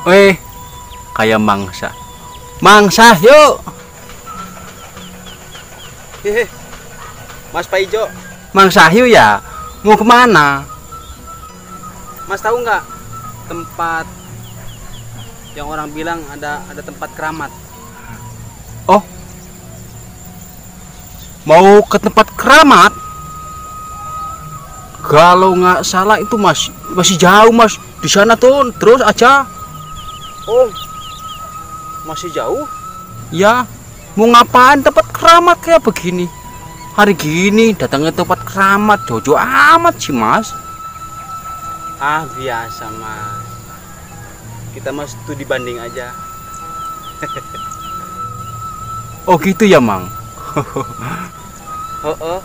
Weh, kayak mangsa. Mangsa, yuk. Hehe, Mas Paijo, Mangsa yuk ya. Mau kemana? Mas tahu nggak tempat yang orang bilang ada tempat keramat? Oh, mau ke tempat keramat? Kalau nggak salah itu masih jauh mas. Di sana tuh terus aja. Oh, masih jauh? Ya, mau ngapain tempat keramat kayak begini? Hari gini datangnya tempat keramat jojo amat sih mas. Ah biasa mas. Kita mas studi banding aja. Oh gitu ya mang. Oh, oh.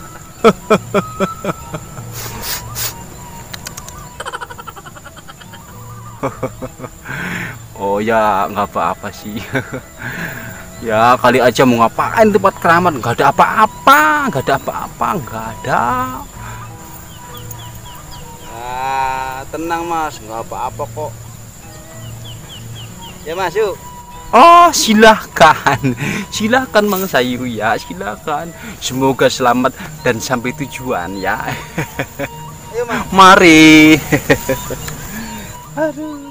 Oh ya nggak apa-apa sih. Ya kali aja mau ngapain tempat keramat, nggak ada apa-apa, nggak ada apa-apa, nggak ada. Ah, tenang mas, nggak apa-apa kok. Ya mas, yuk. Oh silahkan, silahkan mang Sayu ya, silahkan. Semoga selamat dan sampai tujuan ya. Ayo mas. Mari. Aduh.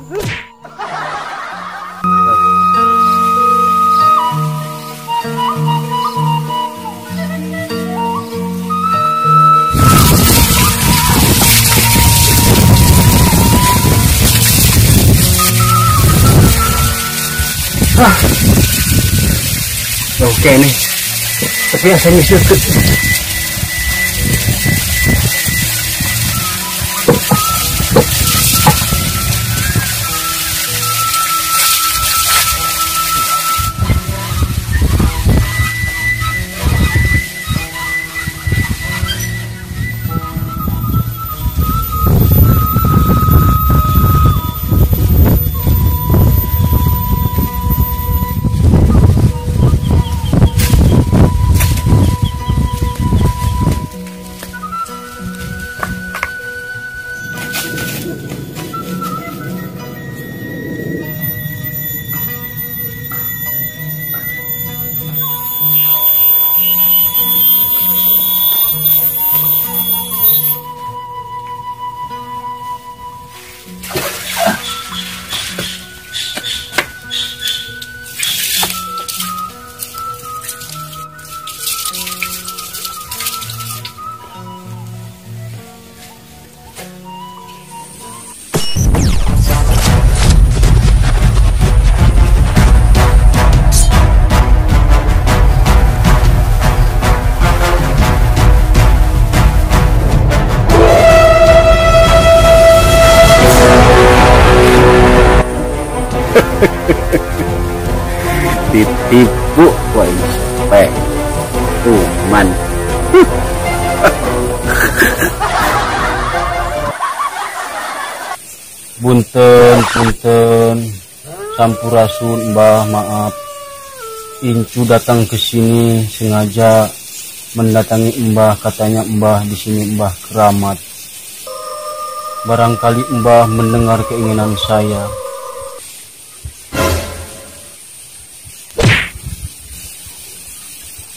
Oke nih, tapi asalnya sedikit. Ditipu woi sampai tuman. Punten sampurasun mbah, maaf Incu datang ke sini sengaja mendatangi mbah, katanya mbah di sini mbah keramat. Barangkali mbah mendengar keinginan saya.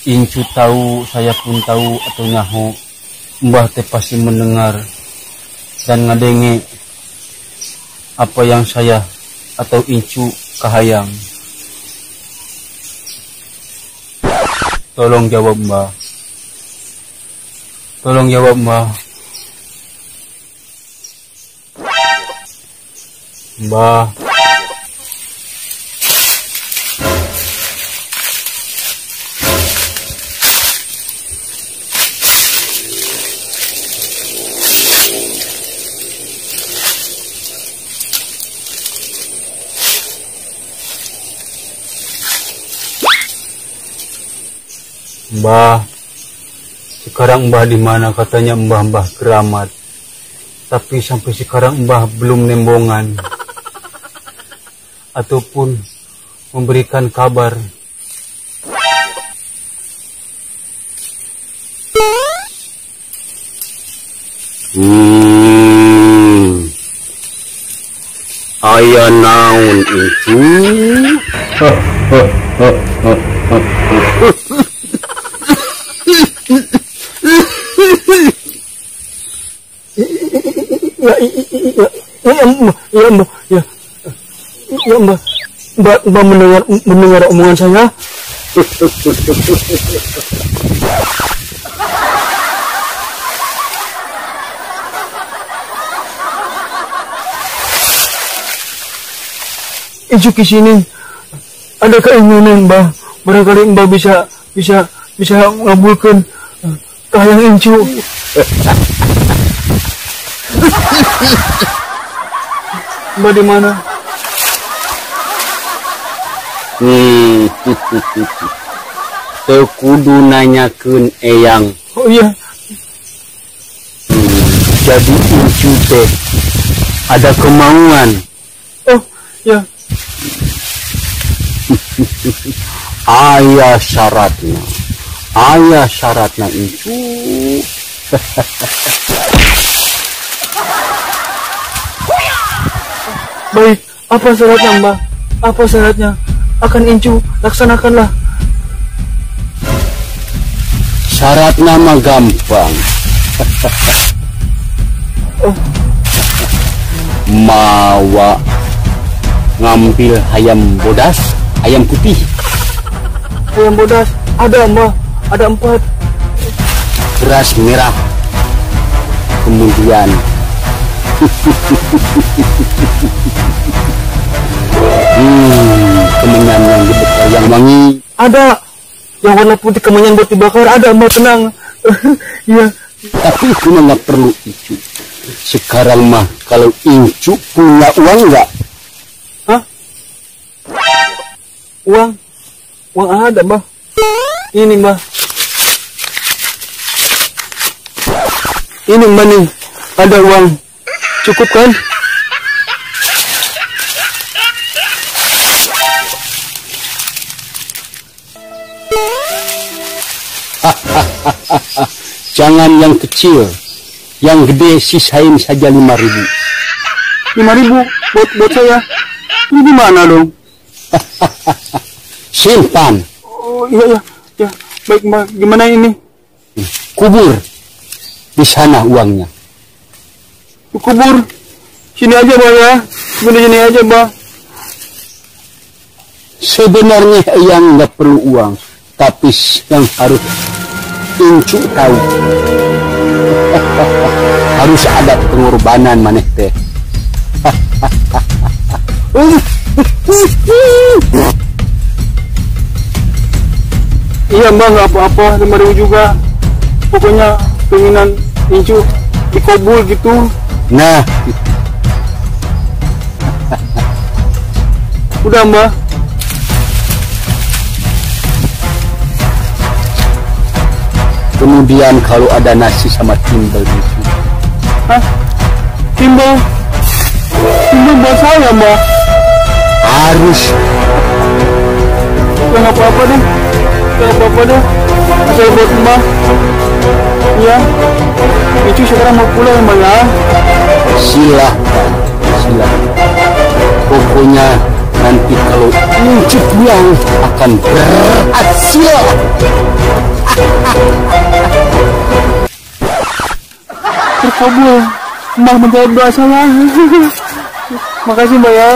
Incu tahu, saya pun tahu atau nyaho, mbah teh pasti mendengar dan ngadenge apa yang saya atau Incu kahayang. Tolong jawab mbah. Tolong jawab mbah. Mbah. Mbah, sekarang mbah di mana? Katanya mbah keramat. Tapi sampai sekarang mbah belum nembongan ataupun memberikan kabar. Aya naon itu? Mbak mendengar omongan saya. Iju ke sini. Ada keinginan, Mbah. Barangkali Mbah bisa ngabulkan kahayang Incu. Mbah di mana? Teu kudu nanyakeun eyang. Oh iya. Jadi Incu teh ada kemauan. Oh ya. Aya syaratna Incu. Baik, apa syaratnya, Mbah? Apa syaratnya? Akan Incu laksanakanlah. Syaratna mah gampang. Oh, mawa ngambil ayam bodas, ayam putih. ayam bodas ada, Mbah. Ada 4. Beras merah. Kemudian kemenyan yang dibakar yang wangi. Ada. Yang warna putih kemenyan buat dibakar ada, Mbah, tenang. Iya. Tapi itu nggak perlu Incu. Sekarang mah kalau Incu punya uang nggak? Hah? Uang? Uang ada, Mbah. Ini, Mbah. Ini, Mbah, nih. Ada uang. Cukup kan? Jangan yang kecil, yang gede sisain saja 5.000. 5.000 buat saya. Ini gimana dong? Simpan. Oh iya. Baik, Mbah. Gimana ini? Kubur di sana uangnya. Kubur. Sini aja, Mbah, ya. Sini aja, Mbah. Sebenarnya yang nggak perlu uang, tapi yang harus Incu tahu. Harus ada pengorbanan maneh teh. Iya, Mbah, nggak apa-apa. 5.000 juga. Pokoknya keinginan Incu dikabul gitu. Nah, Udah, Mbah. kemudian kalau ada nasi sama timbel Incu. Hah? Timbal buat saya, Mbah. Harus. Ya nggak apa-apa deh. Asal buat Mbah. Iya. Incu sekarang mau pulang, Mbah, ya. Silahkan. Pokoknya nanti kalau Incu pulang akan berhasil. Terkabul. Mbah menjawab doa saya. Makasih, Mbah, ya.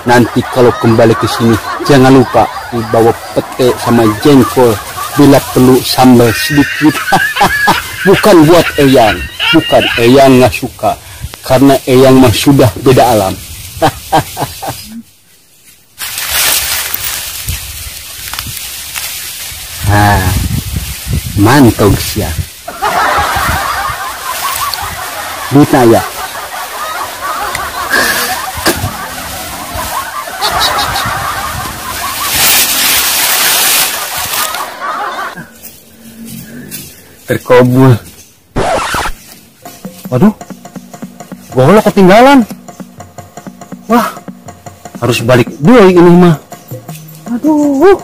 Nanti kalau kembali ke sini jangan lupa dibawa pete sama jengkol, bila perlu sambal sedikit. Bukan buat eyang, eyang nggak suka, karena eyang mah sudah beda alam. Mantap sih ya. Duitnya ya. Terkabul. Waduh, bola ketinggalan. Wah, harus balik dulu ini mah. Aduh.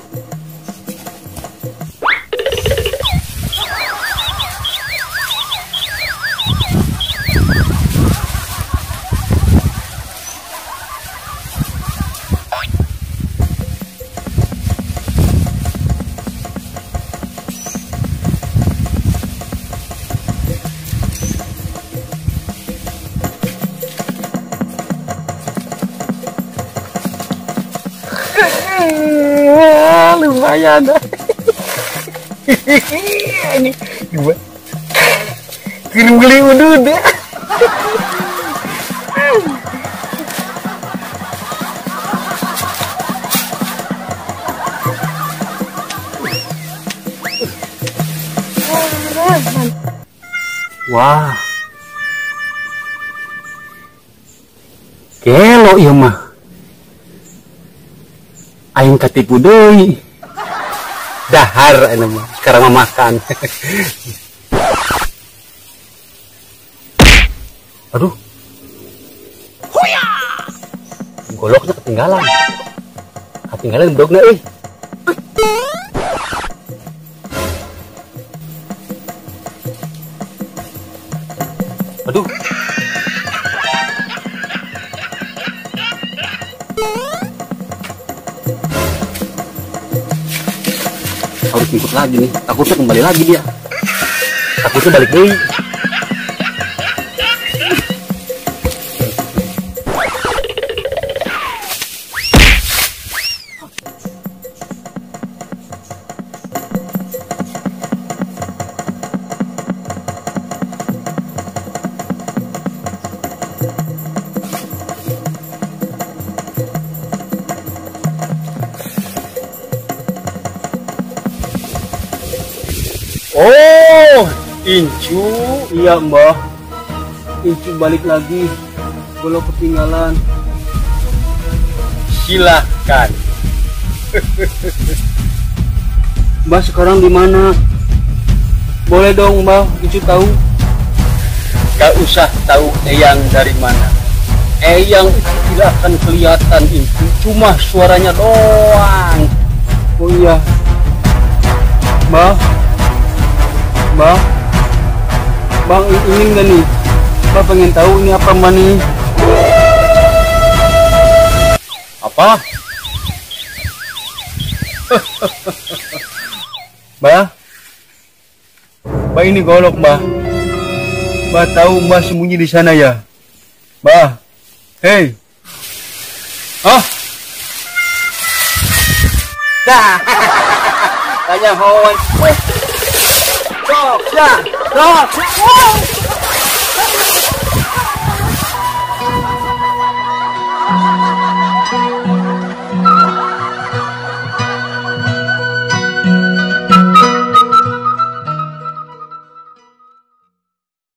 bahaya dah. Ini gimana? Kirim beli udut. Wah. Kelo ieu mah. Aing katipu deui. Dahar anu mah, sekarang mah makan. Aduh. Huya. Goloknya ketinggalan. Ketinggalan dogna euy. Aduh. Harus ngikut lagi nih, takutnya kembali lagi dia. Takutnya balik deui. Oh, Incu, iya Mbah. Incu balik lagi, belum ketinggalan. Silahkan. Mbah sekarang di mana? Boleh dong Mbah, Incu tahu. Gak usah tahu Eyang dari mana. Eyang itu tidak akan kelihatan Incu, cuma suaranya doang. Oh iya, Mbah. Bang, Bang ingin gak nih? Bang pengen tahu ini apa Mbak nih? Apa? Mbak? Mbak ini golok Mbak. Mbak tahu Mbak sembunyi di sana ya? Mbak, hei, ah, dah, tanya hawan. Go, yeah, go,